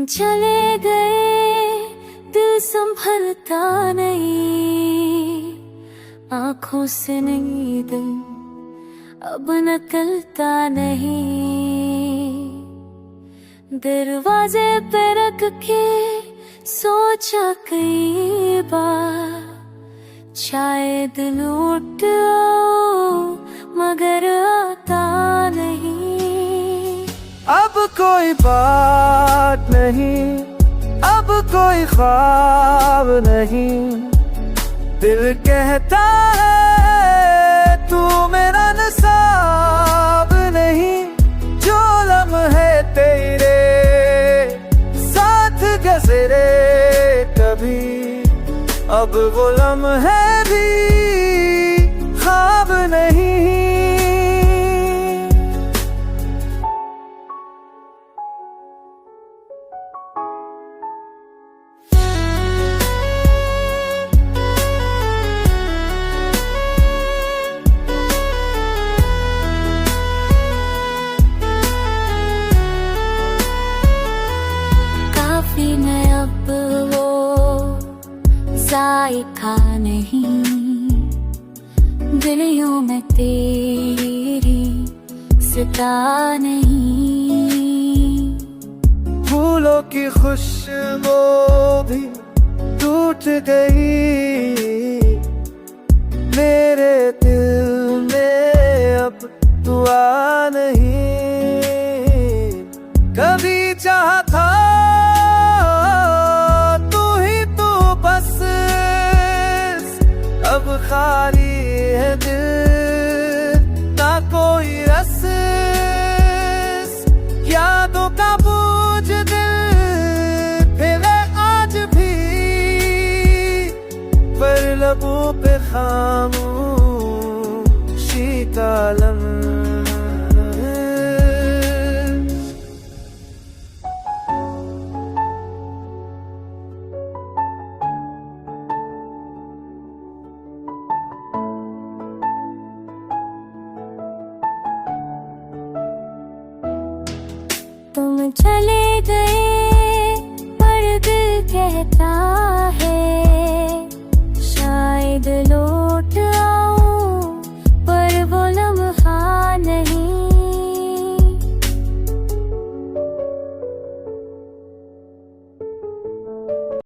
चले गए दिल संभलता नहीं, आंखों से नींद अब निकलता नहीं। दरवाजे पे रख के सोचा कई बार, शायद लौट आओ मगर आता नहीं। अब कोई बात नहीं, अब कोई ख्वाब नहीं, दिल कहता है तू मेरा नसाब नहीं। जो लम्हे तेरे साथ गुज़रे कभी, अब वो लम्हे भी ख्वाब नहीं। काफी मैं अब वो जायका नहीं, गलियों में तेरी सता नहीं। फूलों की खुशबू भी टूट गई, मेरे दिल में अब दुआ नहीं। कभी चाहा था तू ही तू बस, अब खाली है दिल ना कोई रस। यादों का बोझ दिल फिर आज भी, पर लबों पे खामोशी का लम्हा